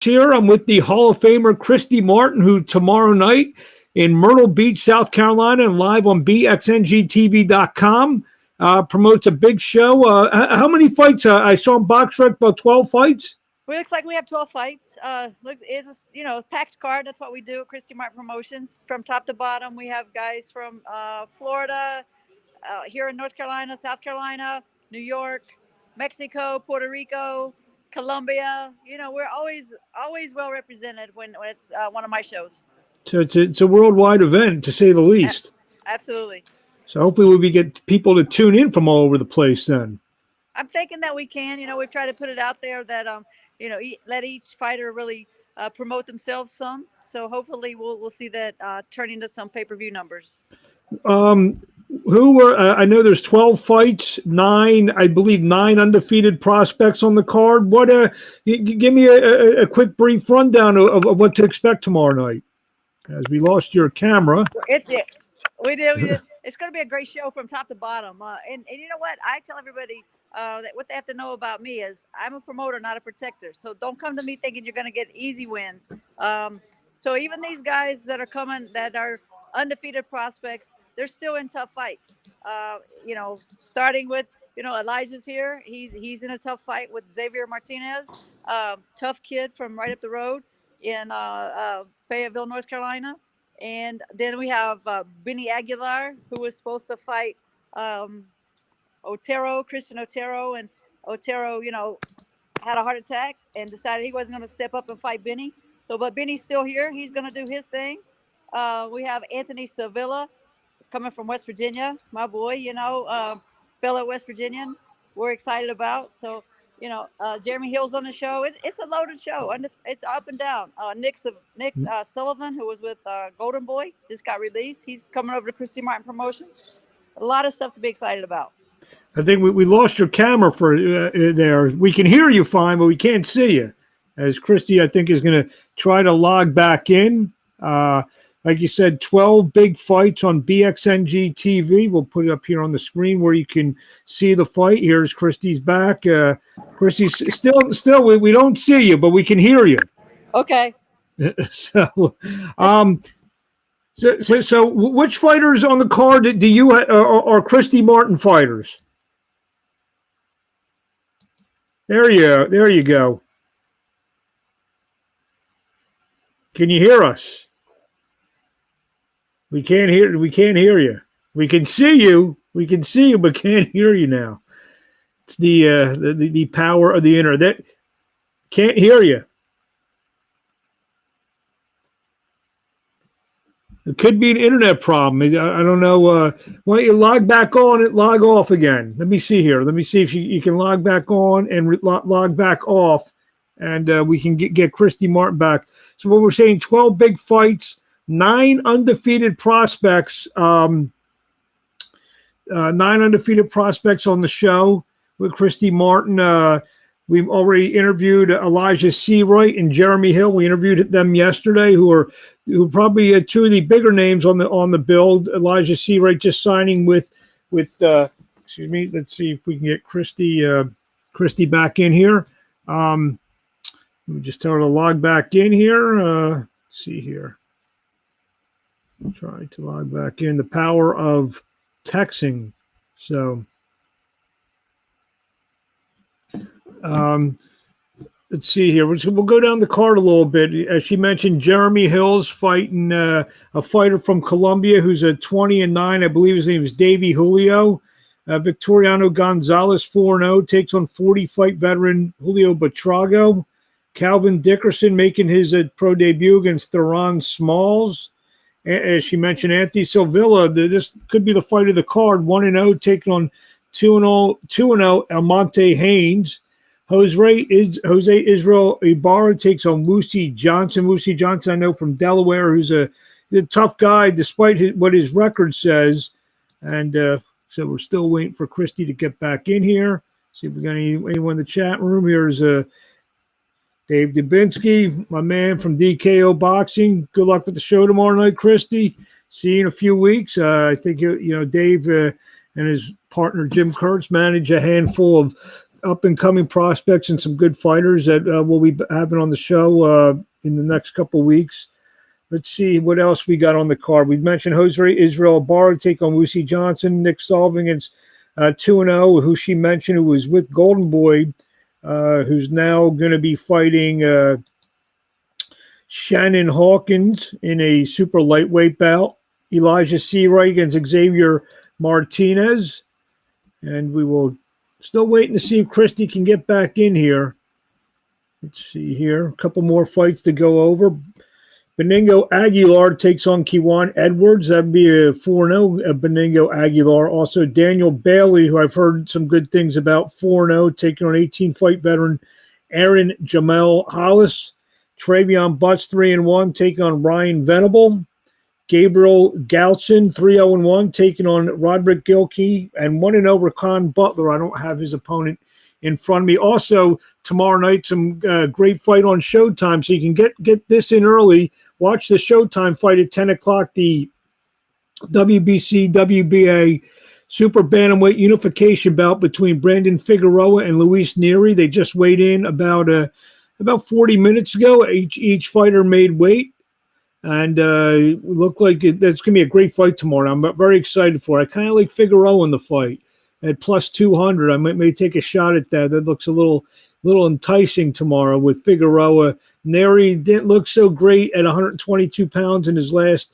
Here. I'm with the Hall of Famer Christy Martin, who tomorrow night in Myrtle Beach, South Carolina, and live on bxngtv.com promotes a big show. How many fights? I saw in BoxRec about 12 fights. Well, it looks like we have 12 fights. Packed card. That's what we do at Christy Martin Promotions. From top to bottom, we have guys from Florida, here in North Carolina, South Carolina, New York, Mexico, Puerto Rico, Colombia. We're always well represented when it's one of my shows. So it's a worldwide event, to say the least. Absolutely. So hopefully we get people to tune in from all over the place then. I'm thinking that we can. We've tried to put it out there that let each fighter really promote themselves some. So hopefully we'll see that turn into some pay-per-view numbers. Who were? I know there's 12 fights, nine undefeated prospects on the card. What? Give me a quick, brief rundown of what to expect tomorrow night. As we lost your camera. We do. It's going to be a great show from top to bottom. And you know what? I tell everybody that what they have to know about me is I'm a promoter, not a protector. So don't come to me thinking you're going to get easy wins. So even these guys that are coming that are undefeated prospects, they're still in tough fights. Starting with, Elijah's here. He's in a tough fight with Xavier Martinez, tough kid from right up the road in Fayetteville, North Carolina. And then we have Benny Aguilar, who was supposed to fight Christian Otero. And Otero, had a heart attack and decided he wasn't going to step up and fight Benny. But Benny's still here. He's going to do his thing. We have Anthony Sevilla coming from West Virginia, my boy, fellow West Virginian. We're excited about. So, Jeremy Hill's on the show. It's a loaded show. It's up and down. Nick Sullivan, who was with Golden Boy, just got released. He's coming over to Christy Martin Promotions. A lot of stuff to be excited about. I think we lost your camera for there. We can hear you fine, but we can't see you. As Christy, I think, is going to try to log back in. Like you said, 12 big fights on BXNG TV. We'll put it up here on the screen where you can see the fight. Here's Christy's back. Christy's still we don't see you, but we can hear you. Okay. So which fighters on the card do you are Christy Martin fighters? There you go. Can you hear us? We can't hear you. We can see you, but can't hear you now. It's the power of the internet. Can't hear you. It could be an internet problem. I don't know. Why don't you log back on and log off again? Let me see here. Let me see if you can log back on and log back off, and we can get Christy Martin back. So what we're saying, 12 big fights. 9 undefeated prospects. 9 undefeated prospects on the show with Christy Martin. We've already interviewed Elijah Seawright and Jeremy Hill. We interviewed them yesterday, who are probably two of the bigger names on the build. Elijah Seawright just signing with excuse me. Let's see if we can get Christy back in here. Let me just tell her to log back in here. Let's see here. Trying to log back in. The power of texting. So, let's see here. We'll go down the card a little bit. As she mentioned, Jeremy Hill's fighting a fighter from Colombia who's a 20-9. I believe his name is Davey Julio. Victoriano Gonzalez, 4-0, takes on 40-fight veteran Julio Buitrago. Calvin Dickerson making his pro debut against Theron Smalls. As she mentioned, Anthony Silvilla, this could be the fight of the card. 1-0, taking on 2-0 Almonte Haynes. Jose Israel Ibarra takes on Woosie Johnson. Woosie Johnson, I know from Delaware, who's a tough guy despite what his record says. And so we're still waiting for Christy to get back in here. See if we got anyone in the chat room. Here's Dave Dubinsky, my man from DKO Boxing. Good luck with the show tomorrow night, Christy. See you in a few weeks. I think Dave and his partner Jim Kurtz manage a handful of up and coming prospects and some good fighters that we'll be having on the show in the next couple weeks. Let's see what else we got on the card. We've mentioned Jose Israel Barra take on Wusi Johnson. Nick Sullivan against 2-0, who she mentioned, who was with Golden Boy, who's now going to be fighting Shannon Hawkins in a super lightweight bout. Elijah Seawright against Xavier Martinez. And we will still waiting to see if Christy can get back in here. Let's see here. A couple more fights to go over. Benigno Aguilar takes on Kiwan Edwards. That would be a 4-0 Benigno Aguilar. Also, Daniel Bailey, who I've heard some good things about, 4-0, taking on 18-fight veteran Aaron Jamel Hollis. Travion Butts, 3-1, taking on Ryan Venable. Gabriel Galson, 3-0-1, taking on Roderick Gilkey. And 1-0 Rakan Butler. I don't have his opponent in front of me. Also, tomorrow night, some great fight on Showtime. So you can get this in early. Watch the Showtime fight at 10 o'clock, the WBC, WBA Super Bantamweight Unification bout between Brandon Figueroa and Luis Neri. They just weighed in about 40 minutes ago. Each fighter made weight. And look like that's going to be a great fight tomorrow. I'm very excited for it. I kind of like Figueroa in the fight at plus 200. I may take a shot at that. That looks a little enticing tomorrow with Figueroa. Neri didn't look so great at 122 pounds in his last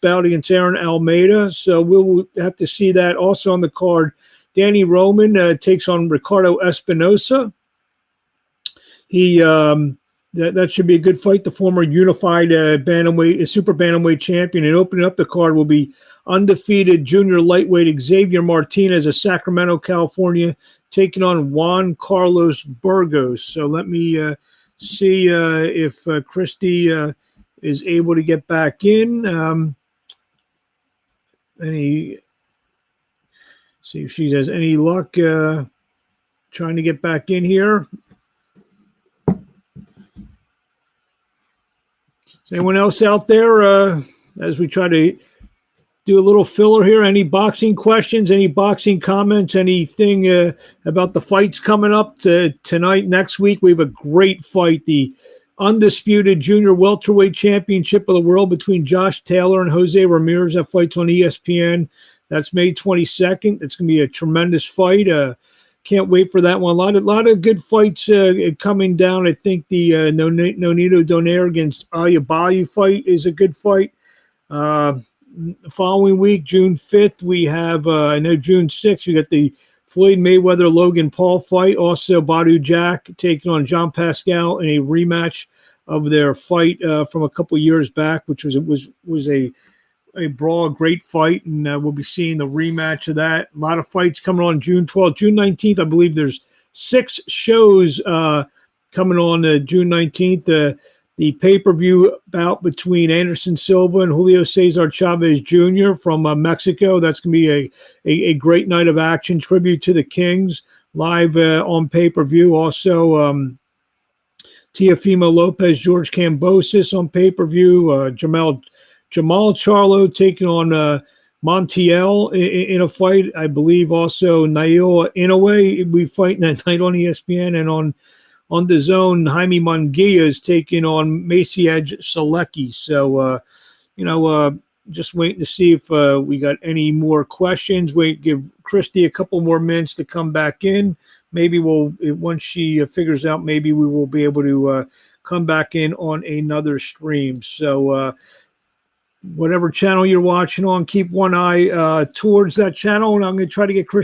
bout against Aaron Almeida. So we'll have to see that. Also on the card, Danny Roman takes on Ricardo Espinosa. That should be a good fight. The former unified bantamweight, super bantamweight champion. And opening up the card will be undefeated junior lightweight Xavier Martinez of Sacramento, California, taking on Juan Carlos Burgos. So let me see if Christy is able to get back in. See if she has any luck trying to get back in here. Is anyone else out there as we try to do a little filler here? Any boxing questions, any boxing comments, anything about the fights coming up tonight, next week? We have a great fight, the undisputed junior welterweight championship of the world between Josh Taylor and Jose Ramirez. That fight's on ESPN. That's May 22nd. It's going to be a tremendous fight. Can't wait for that one. A lot of good fights coming down. I think the Nonito Donaire against Ayabayu fight is a good fight. The following week, June 5th, we have, I know June 6th, we got the Floyd Mayweather-Logan Paul fight. Also, Badu Jack taking on Jean Pascal in a rematch of their fight from a couple years back, which was a brawl, great fight, and we'll be seeing the rematch of that. A lot of fights coming on June 12th. June 19th, I believe there's 6 shows coming on June 19th. The pay-per-view bout between Anderson Silva and Julio Cesar Chavez Jr. from Mexico. That's going to be a great night of action. Tribute to the Kings live on pay-per-view. Also, Teofimo Lopez, George Kambosos on pay-per-view. Jamal Charlo taking on Montiel in a fight. I believe also Naoya Inoue we fighting that night on ESPN, and on the zone, Jaime Munguia is taking on Maciej Selecki. So, just waiting to see if we got any more questions. Give Christy a couple more minutes to come back in. Maybe once she figures out, maybe we will be able to come back in on another stream. So, whatever channel you're watching on, keep one eye towards that channel, and I'm going to try to get Christy